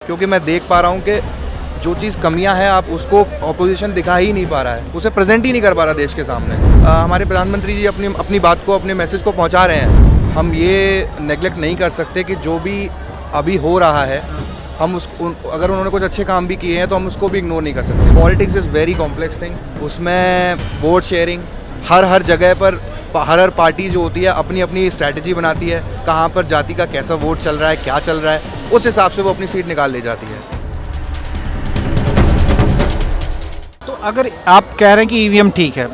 क्योंकि मैं देख पा रहा हूँ कि जो चीज़ कमियां हैं आप उसको ऑपोजिशन दिखा ही नहीं पा रहा है, उसे प्रेजेंट ही नहीं कर पा रहा देश के सामने। हमारे प्रधानमंत्री जी अपनी बात को, अपने मैसेज को पहुंचा रहे हैं। हम ये नेगलेक्ट नहीं कर सकते कि जो भी अभी हो रहा है, हम अगर उन्होंने कुछ अच्छे काम भी किए हैं तो हम उसको भी इग्नोर नहीं कर सकते। Politics is very complex thing. उसमें वोट शेयरिंग हर जगह पर हर पार्टी जो होती है अपनी अपनी स्ट्रैटेजी बनाती है, कहाँ पर जाति का कैसा वोट चल रहा है, क्या चल रहा है, उस हिसाब से वो अपनी सीट निकाल ले जाती है। तो अगर आप कह रहे हैं कि ईवीएम ठीक है,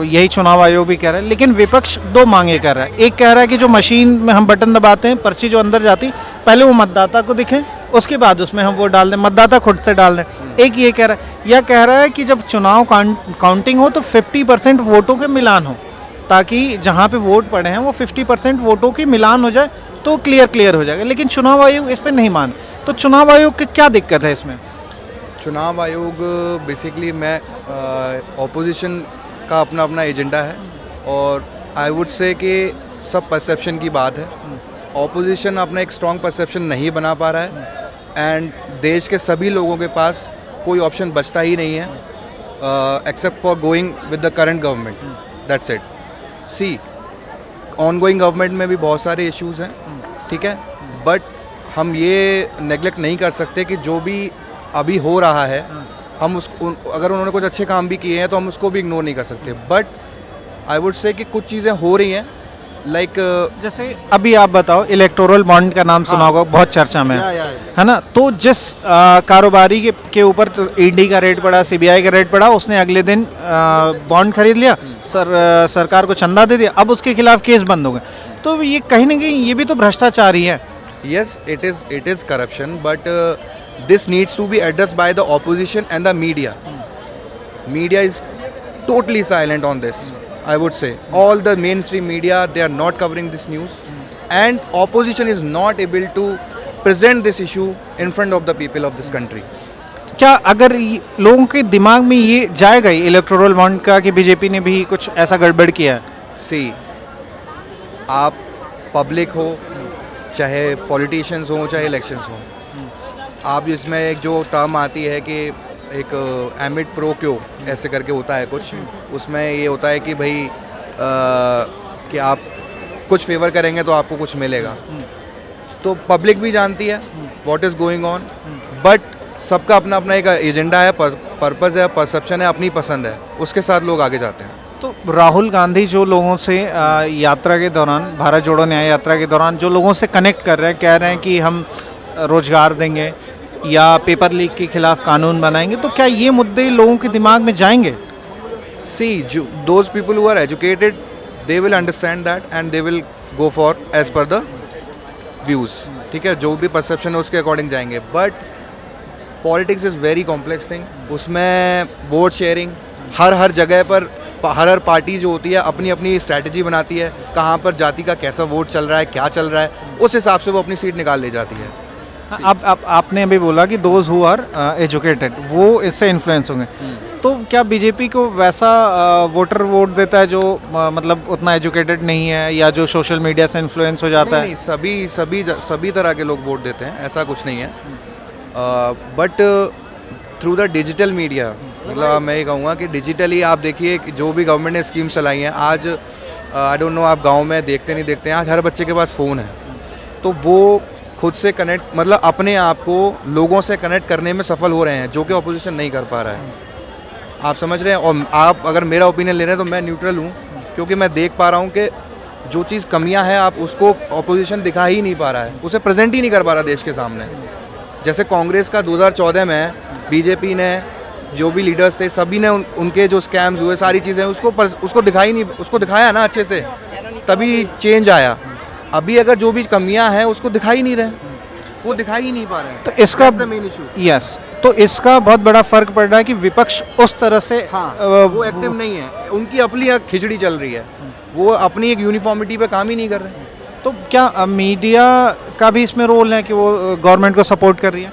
यही चुनाव आयोग भी कह रहा है, लेकिन विपक्ष दो मांगे कर रहा है। एक कह रहा है कि जो मशीन में हम बटन दबाते हैं, पर्ची जो अंदर जाती, पहले वो मतदाता को दिखे, उसके बाद उसमें हम वोट डाल दें, मतदाता खुद से डाल दें। एक ये कह रहा है, या कह रहा है कि जब चुनाव काउंटिंग हो तो 50% वोटों के मिलान हो, ताकि जहाँ पे वोट पड़े हैं वो 50% वोटों की मिलान हो जाए तो क्लियर हो जाएगा। लेकिन चुनाव आयोग इस पर नहीं मान। तो चुनाव आयोग की क्या दिक्कत है इसमें? चुनाव आयोग बेसिकली मैं ऑपोजिशन का अपना अपना एजेंडा है, और आई वुड से कि सब परसेप्शन की बात है। ऑपोजिशन अपना एक स्ट्रॉन्ग परसेप्शन नहीं बना पा रहा है, एंड देश के सभी लोगों के पास कोई ऑप्शन बचता ही नहीं है except for going with the current government, that's it. See, ongoing government में भी बहुत सारे इश्यूज़ हैं, ठीक है, बट हम ये नेगलेक्ट नहीं कर सकते कि जो भी अभी हो रहा है, हम अगर उन्होंने कुछ अच्छे काम भी किए हैं तो हम उसको भी इग्नोर नहीं कर सकते। बट आई वुड से कि कुछ चीज़ें हो रही हैं, लाइक जैसे अभी आप बताओ, इलेक्टोरल बॉन्ड का नाम सुना होगा, बहुत चर्चा में है ना। तो जिस कारोबारी के ऊपर तो ईडी का रेट पड़ा, सीबीआई का रेट पड़ा, उसने अगले दिन बॉन्ड खरीद लिया, सरकार को चंदा दे दिया, अब उसके खिलाफ केस बंद हो गए। तो ये कहीं ना कहीं ये भी तो भ्रष्टाचार ही है। yes, it is corruption, but this needs to be addressed by the opposition and the media. Media is totally silent on this. I would say all the mainstream media, they are not covering this news, and opposition is not able to present this issue in front of the people of this country. क्या अगर लोगों के दिमाग में ये जाएगा electoral bond का कि बीजेपी ने भी कुछ ऐसा गड़बड़ किया है? See, आप पब्लिक हो, चाहे पॉलिटिशियंस हो, चाहे इलेक्शंस हो, आप इसमें एक जो टर्म आती है कि एक एमिट प्रो क्यो ऐसे करके होता है कुछ, उसमें ये होता है कि भाई कि आप कुछ फेवर करेंगे तो आपको कुछ मिलेगा। तो पब्लिक भी जानती है what is going on, but सबका अपना अपना एक एजेंडा है, पर्पस है, परसेप्शन है, अपनी पसंद है, उसके साथ लोग आगे जाते हैं। तो राहुल गांधी जो लोगों से यात्रा के दौरान, भारत जोड़ो न्याय यात्रा के दौरान जो लोगों से कनेक्ट कर रहे हैं, कह रहे हैं कि हम रोजगार देंगे या पेपर लीक के खिलाफ कानून बनाएंगे, तो क्या ये मुद्दे लोगों के दिमाग में जाएंगे? See, those people who are educated, they will understand that and they will go for as per the views, ठीक है, जो भी परसेप्शन है उसके अकॉर्डिंग जाएंगे। But politics is very complex thing. उसमें वोट शेयरिंग हर जगह पर हर पार्टी जो होती है अपनी अपनी स्ट्रैटेजी बनाती है, कहाँ पर जाति का कैसा वोट चल रहा है, क्या चल रहा है, उस हिसाब से वो अपनी सीट निकाल ले जाती है। अब आपने अभी बोला कि दोज हु आर एजुकेटेड वो इससे इन्फ्लुएंस होंगे, तो क्या बीजेपी को वैसा वोटर वोट देता है जो मतलब उतना एजुकेटेड नहीं है, या जो सोशल मीडिया से इन्फ्लुएंस हो जाता है? नहीं, सभी तरह के लोग वोट देते हैं, ऐसा कुछ नहीं है। But through the digital media, मतलब मैं ये कहूँगा कि डिजिटली आप देखिए कि जो भी गवर्नमेंट ने स्कीम्स चलाई हैं, आज आई डोंट नो आप गांव में देखते नहीं देखते हैं, आज हर बच्चे के पास फ़ोन है, तो वो खुद से कनेक्ट, मतलब अपने आप को लोगों से कनेक्ट करने में सफल हो रहे हैं, जो कि ऑपोजिशन नहीं कर पा रहा है। आप समझ रहे हैं? और आप अगर मेरा ओपिनियन ले रहे हैं तो मैं न्यूट्रल हूँ, क्योंकि मैं देख पा रहा हूँ कि जो चीज़ कमियाँ हैं आप उसको ऑपोजिशन दिखा ही नहीं पा रहा है, उसे प्रेजेंट ही नहीं कर पा रहा देश के सामने। जैसे कांग्रेस का 2014 में बीजेपी ने, जो भी लीडर्स थे सभी ने उनके जो स्कैम्स हुए, सारी चीज़ें उसको दिखाई नहीं, उसको दिखाया ना अच्छे से, तभी चेंज आया। अभी अगर जो भी कमियां हैं उसको दिखाई नहीं रहे, वो दिखाई ही नहीं पा रहे हैं, तो इसका मेन इशू। यस, तो इसका बहुत बड़ा फर्क पड़ रहा है कि विपक्ष उस तरह से वो एक्टिव नहीं है, उनकी अपनी खिचड़ी चल रही है, वो अपनी एक यूनिफॉर्मिटी पे काम ही नहीं कर रहे। तो क्या मीडिया का भी इसमें रोल है कि वो गवर्नमेंट को सपोर्ट कर रही है?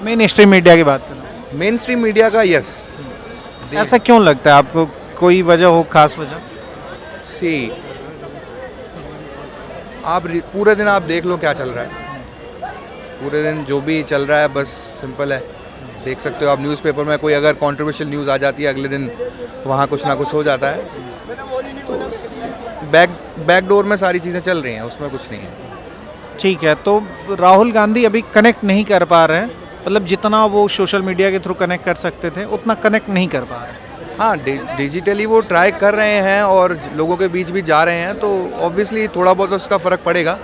मेन स्ट्रीम मीडिया की बात करें, मेन स्ट्रीम मीडिया का, यस। ऐसा क्यों लगता है आपको? कोई वजह हो, खास वजह? सी, आप पूरे दिन आप देख लो क्या चल रहा है, पूरे दिन जो भी चल रहा है बस सिंपल है, देख सकते हो आप न्यूज़पेपर में कोई अगर कंट्रोवर्शियल न्यूज़ आ जाती है अगले दिन वहाँ कुछ ना कुछ हो जाता है, तो बैक डोर में सारी चीज़ें चल रही हैं, उसमें कुछ नहीं है। ठीक है, तो राहुल गांधी अभी कनेक्ट नहीं कर पा रहे हैं, मतलब जितना वो सोशल मीडिया के थ्रू कनेक्ट कर सकते थे उतना कनेक्ट नहीं कर पा रहे हैं। हाँ, डिजिटली वो ट्राई कर रहे हैं और लोगों के बीच भी जा रहे हैं, तो ऑब्वियसली थोड़ा बहुत उसका फ़र्क पड़ेगा,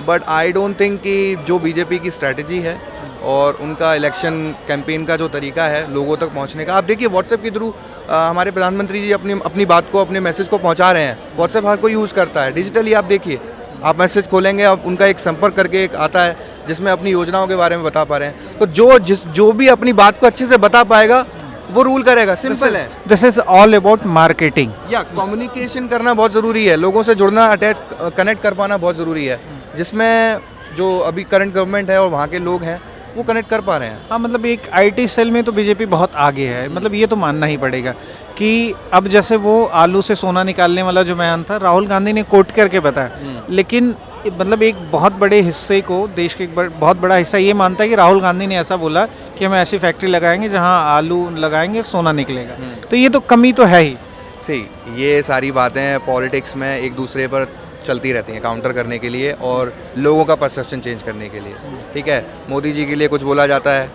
बट आई डोंट थिंक कि जो बीजेपी की स्ट्रैटेजी है और उनका इलेक्शन कैंपेन का जो तरीका है लोगों तक पहुंचने का, आप देखिए व्हाट्सएप के थ्रू हमारे प्रधानमंत्री जी अपनी बात को, अपने मैसेज को पहुंचा रहे हैं। व्हाट्सएप हर कोई यूज़ करता है, डिजिटली आप देखिए, आप मैसेज खोलेंगे, आप उनका एक संपर्क करके एक आता है जिसमें अपनी योजनाओं के बारे में बता पा रहे हैं, तो जो भी अपनी बात को अच्छे से बता पाएगा वो रूल करेगा, सिंपल है। This is all about marketing. या कम्युनिकेशन करना बहुत ज़रूरी है, लोगों से जुड़ना, कनेक्ट कर पाना बहुत ज़रूरी है, जिसमें जो अभी करंट गवर्नमेंट है और वहाँ के लोग हैं वो कनेक्ट कर पा रहे हैं। हाँ, मतलब एक आईटी सेल में तो बीजेपी बहुत आगे है, मतलब ये तो मानना ही पड़ेगा कि अब जैसे वो आलू से सोना निकालने वाला जो बयान था राहुल गांधी ने कोट करके बताया, लेकिन मतलब एक बहुत बड़े हिस्से को, देश के एक बहुत बड़ा हिस्सा ये मानता है कि राहुल गांधी ने ऐसा बोला कि हम ऐसी फैक्ट्री लगाएंगे जहाँ आलू लगाएंगे सोना निकलेगा, तो ये तो कमी तो है ही। सही, ये सारी बातें पॉलिटिक्स में एक दूसरे पर चलती रहती हैं काउंटर करने के लिए और लोगों का परसेप्शन चेंज करने के लिए, ठीक है। मोदी जी के लिए कुछ बोला जाता है,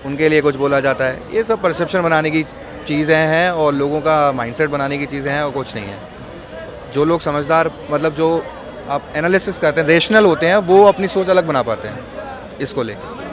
उनके लिए कुछ बोला जाता है, ये सब परसेप्शन बनाने की चीज़ें हैं और लोगों का माइंडसेट बनाने की चीज़ें हैं और कुछ नहीं है। जो लोग समझदार, मतलब जो आप एनालिसिस करते हैं, रेशनल होते हैं, वो अपनी सोच अलग बना पाते हैं इसको लेकर।